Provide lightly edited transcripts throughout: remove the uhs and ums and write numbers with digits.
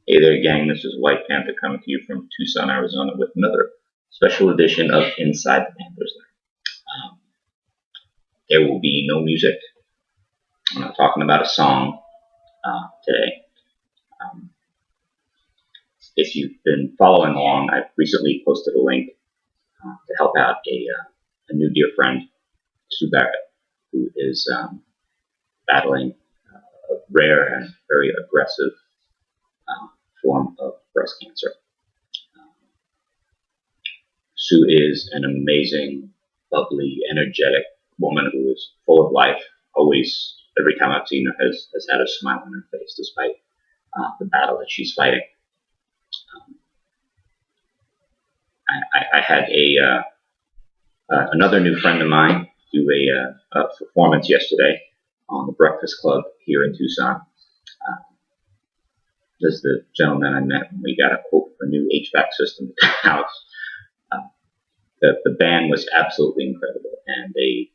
Hey there, gang. This is White Panther coming to you from Tucson, Arizona with another special edition of Inside the Panther's Lair. There will be no music. I'm not talking about a song today. If you've been following along, I've recently posted a link to help out a new dear friend, Sue Barrett, who is battling a rare and very aggressive form of breast cancer. Sue is an amazing, bubbly, energetic woman who is full of life. Always, every time I've seen her, has had a smile on her face despite the battle that she's fighting. I had another new friend of mine do a performance yesterday on the Breakfast Club here in Tucson. This is the gentleman I met when we got a quote for a new HVAC system at the house. The band was absolutely incredible, and they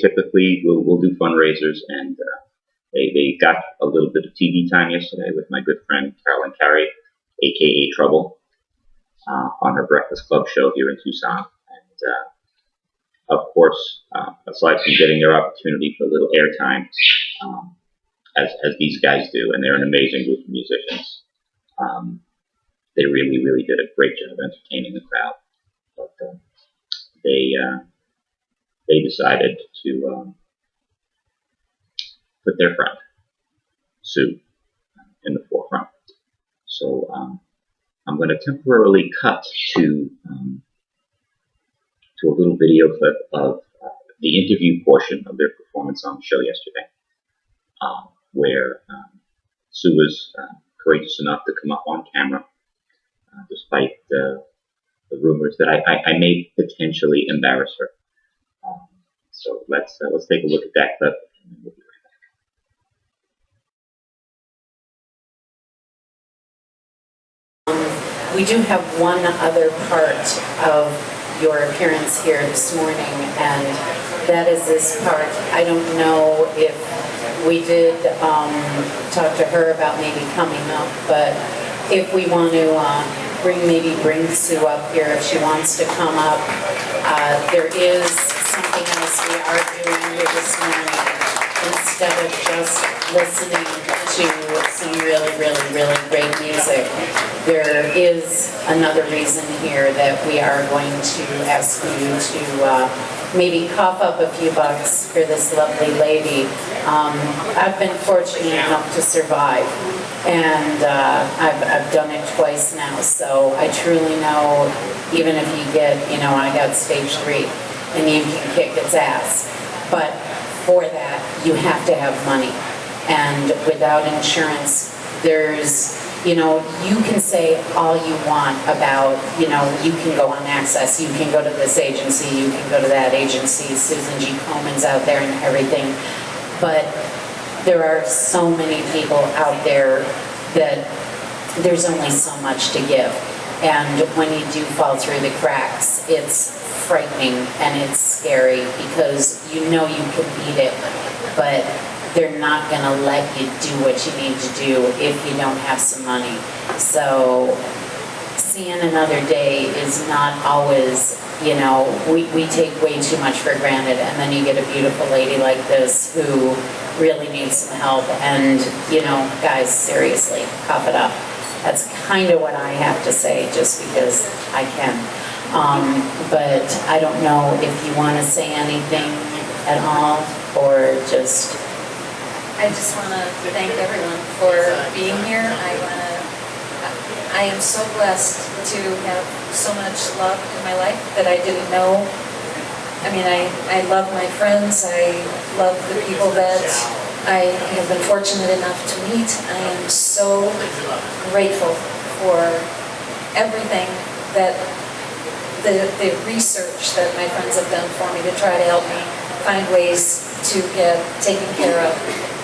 typically will do fundraisers, and they got a little bit of TV time yesterday with my good friend Carolyn Carey, aka Trouble, on her Breakfast Club show here in Tucson. And of course, aside from getting their opportunity for a little airtime, as these guys do, and they're an amazing group of musicians, they really did a great job entertaining the crowd. But they decided to put their friend Sue in the forefront. So I'm going to temporarily cut to a little video clip of the interview portion of their performance on the show yesterday, where Sue was courageous enough to come up on camera, despite the rumors that I may potentially embarrass her. So let's take a look at that clip, and we'll be right back. We do have one other part of your appearance here this morning, and that is this part. I don't know if we did talk to her about maybe coming up, but if we want to bring Sue up here if she wants to come up. There is something else we are doing here this morning. Instead of just listening to some really great music, there is another reason here that we are going to ask you to maybe cough up a few bucks for this lovely lady. I've been fortunate enough to survive, and I've done it twice now, so I truly know, even if you get, I got stage 3, and you can kick its ass, but for that, you have to have money, and without insurance, there's, you can say all you want about, you can go on Access, you can go to this agency, you can go to that agency, Susan G. Komen's out there and everything, but there are so many people out there that there's only so much to give, and when you do fall through the cracks, it's frightening and it's scary because you can beat it, but they're not going to let you do what you need to do if you don't have some money. So seeing another day is not always, we take way too much for granted, and then you get a beautiful lady like this who really needs some help, and guys, seriously, cough it up. That's kind of what I have to say, just because I can. But I don't know if you want to say anything at all, or just... I just want to thank everyone for being here. I am so blessed to have so much love in my life that I didn't know. I mean, I love my friends. I love the people that I have been fortunate enough to meet. I am so grateful for everything that the research that my friends have done for me to try to help me find ways to get taken care of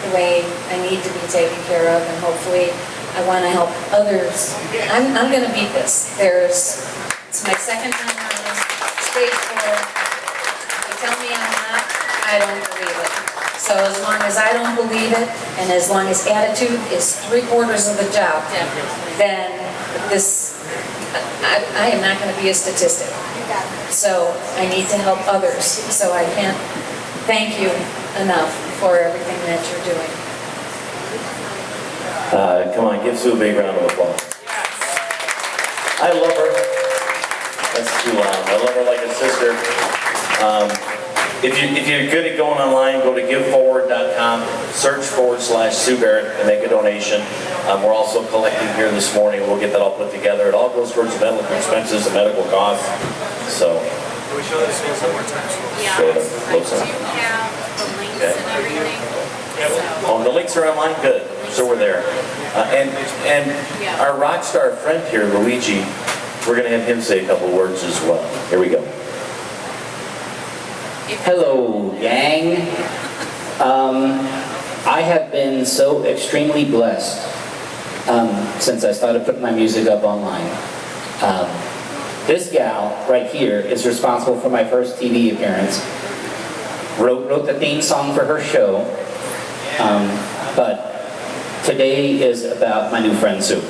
the way I need to be taken care of, and hopefully I want to help others. I'm going to beat this. It's my second time on this stage floor. If you tell me I'm not, I don't believe it. So So as long as I don't believe it, and as long as attitude is 3/4 of the job, then I am not going to be a statistic. So I need to help others. So I can't thank you enough for everything that you're doing. Come on, give Sue a big round of applause. I love her. That's too loud. I love her like a sister. If you're good at going online, go to giveforward.com, search /Sue Barrett, and make a donation. We're also collecting here this morning. We'll get that all put together. It all goes towards medical expenses and medical costs. So. Can we show this one more time? Yeah, Show it. I do have the links and everything. Oh, the links are online? Good. So we're there. And our rock star friend here, Luigi, we're going to have him say a couple words as well. Here we go. Hello, gang. I have been so extremely blessed since I started putting my music up online. This gal right here is responsible for my first TV appearance. Wrote the theme song for her show. But today is about my new friend Sue.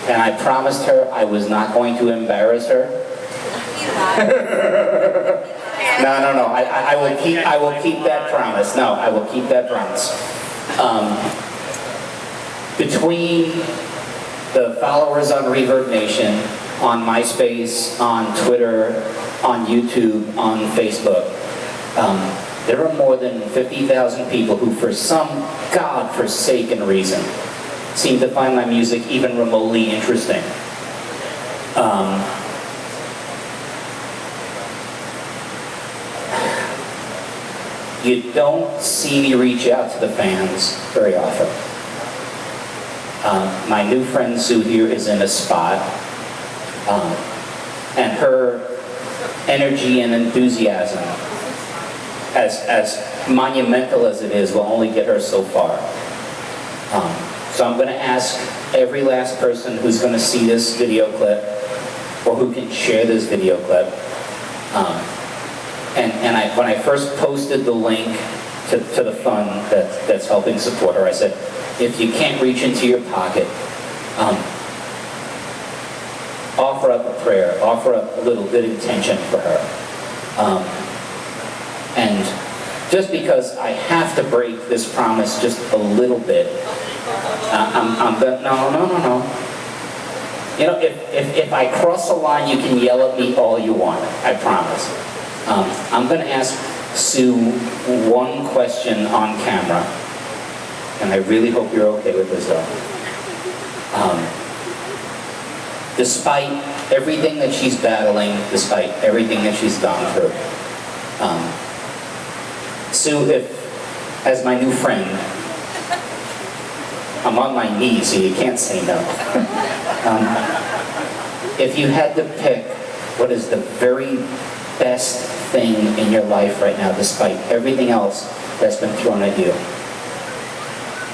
And I promised her I was not going to embarrass her. No. I will keep that promise. No, I will keep that promise. Between the followers on Reverb Nation, on MySpace, on Twitter, on YouTube, on Facebook, there are more than 50,000 people who, for some godforsaken reason, seem to find my music even remotely interesting. You don't see me reach out to the fans very often. My new friend Sue here is in a spot, and her energy and enthusiasm, as monumental as it is, will only get her so far. So I'm going to ask every last person who's going to see this video clip, or who can share this video clip, when I first posted the link to the fund that's helping support her, I said, if you can't reach into your pocket, offer up a prayer, offer up a little good intention for her. And just because I have to break this promise just a little bit, I'm gonna, no. You know, if I cross the line, you can yell at me all you want, I promise. I'm going to ask Sue one question on camera, and I really hope you're okay with this, though. Despite everything that she's battling, despite everything that she's gone through, Sue, if, as my new friend, I'm on my knees, so you can't say no. If you had to pick what is the very best thing in your life right now, despite everything else that's been thrown at you,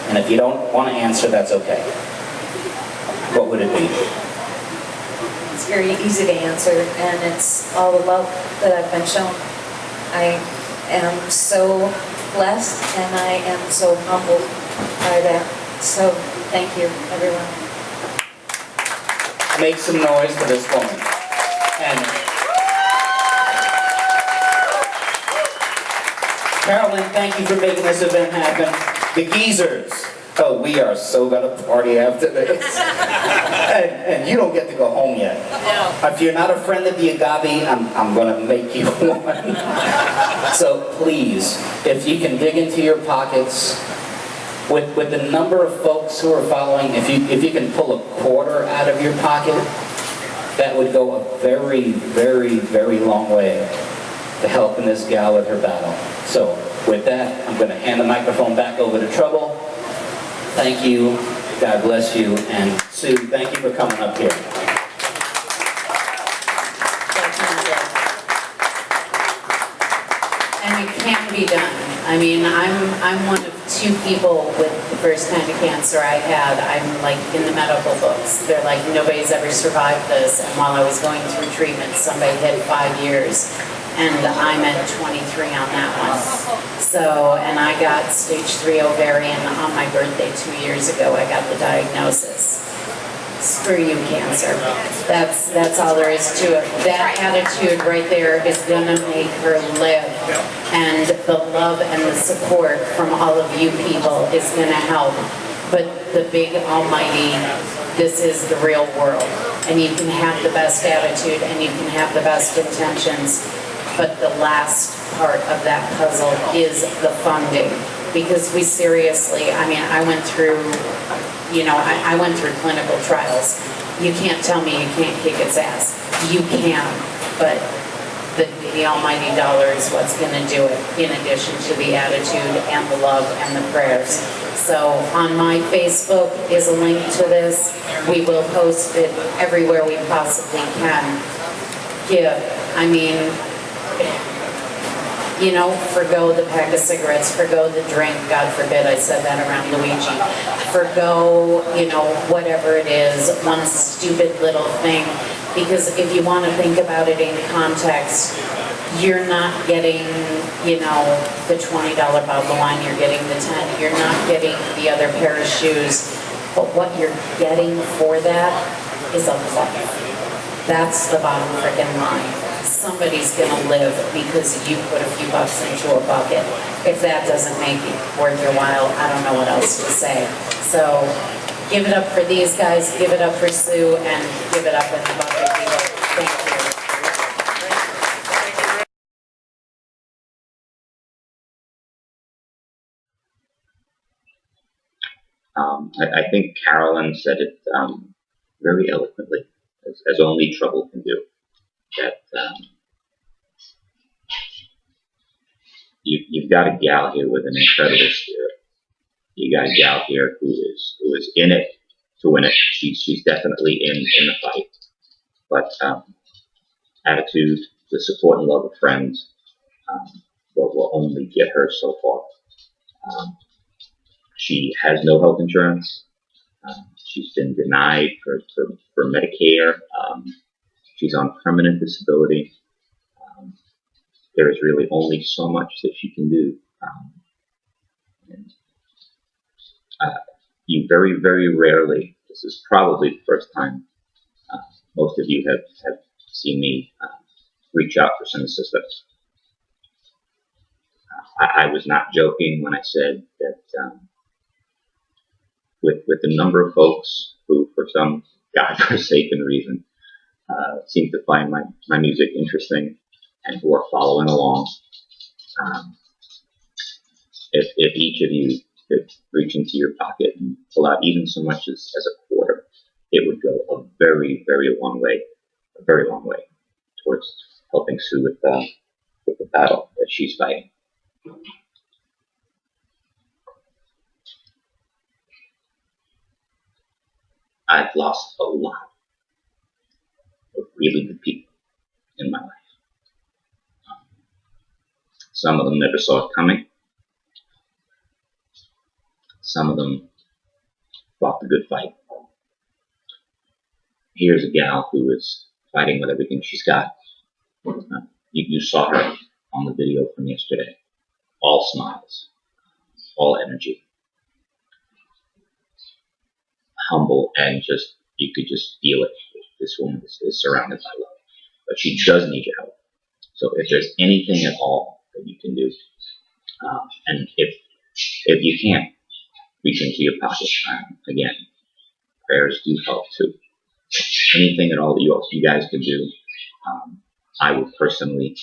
and if you don't want to answer, that's okay, what would it be? It's very easy to answer, and it's all the love that I've been shown. I am so blessed, and I am so humbled by that. So, thank you, everyone. Make some noise for this woman. And Carolyn, thank you for making this event happen. The Geezers. Oh, we are so gonna party after this. and you don't get to go home yet. No. If you're not a friend of the Agave, I'm gonna make you one. So please, if you can dig into your pockets, with the number of folks who are following, if you can pull a quarter out of your pocket, that would go a very, very, very long way to helping this gal with her battle. So with that, I'm going to hand the microphone back over to Trouble. Thank you, God bless you, and Sue, thank you for coming up here. And it can be done. I mean, I'm one of 2 people with the first kind of cancer I had. I'm like in the medical books. They're like, nobody's ever survived this. And while I was going through treatment, somebody had 5 years. and I'm at 23 on that one. So, and I got stage 3 ovarian on my birthday 2 years ago. I got the diagnosis. Screw you, cancer. That's all there is to it. That attitude right there is gonna make her live. And the love and the support from all of you people is gonna help. But the big almighty, this is the real world. And you can have the best attitude and you can have the best intentions, but the last part of that puzzle is the funding. Because we seriously, I mean, I went through, you know, I went through clinical trials. You can't tell me you can't kick its ass. You can, but the almighty dollar is what's gonna do it, in addition to the attitude and the love and the prayers. So on my Facebook is a link to this. We will post it everywhere we possibly can. Give, I mean, you know, forgo the pack of cigarettes, forgo the drink, God forbid I said that around Luigi. Forgo, you know, whatever it is, one stupid little thing. Because if you want to think about it in context, you're not getting, you know, the $20 bottle of wine, you're getting the 10, you're not getting the other pair of shoes, but what you're getting for that is a life. That's the bottom freaking line. Somebody's gonna live because you put a few bucks into a bucket. If that doesn't make it worth your while, I don't know what else to say. So give it up for these guys, give it up for Sue, and give it up in the bucket, people. Thank you. I think Carolyn said it very eloquently, as only trouble can do. That you've got a gal here with an incredible spirit. You got a gal here who is in it to win it. She's definitely in the fight. But attitude, the support and love of friends will only get her so far. She has no health insurance. She's been denied for Medicare. She's on permanent disability. There is really only so much that she can do. You very, very rarely, this is probably the first time most of you have seen me reach out for some assistance. I was not joking when I said that with the number of folks who, for some godforsaken reason, seem to find my music interesting and who are following along. If each of you could reach into your pocket and pull out even so much as a quarter, it would go a very, very long way towards helping Sue with the battle that she's fighting. I've lost a lot of really good people in my life. Some of them never saw it coming. Some of them fought the good fight. Here's a gal who is fighting with everything she's got. You saw her on the video from yesterday. All smiles, all energy. Humble, and just, you could just feel it. This woman is surrounded by love. But she does need your help. So if there's anything at all that you can do, and if you can't reach into your pocket, again, prayers do help too. Anything at all that you guys can do, I would personally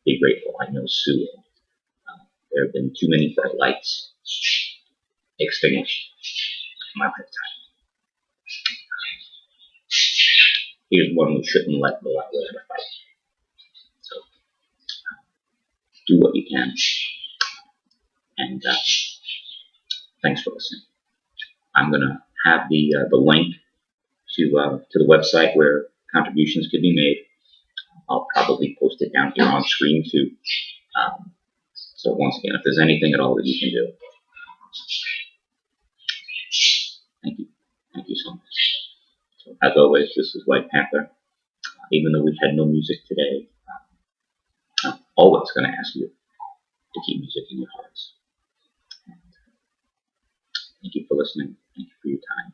be grateful. I know Sue will. There have been too many bright lights extinguished in my lifetime. Here's one we shouldn't let go out without a fight. So do what you can, and thanks for listening. I'm gonna have the link to the website where contributions can be made. I'll probably post it down here on screen too. So once again, if there's anything at all that you can do, thank you so much. So as always, this is White Panther. Even though we had no music today, always going to ask you to keep music in your hearts. Thank you for listening. Thank you for your time.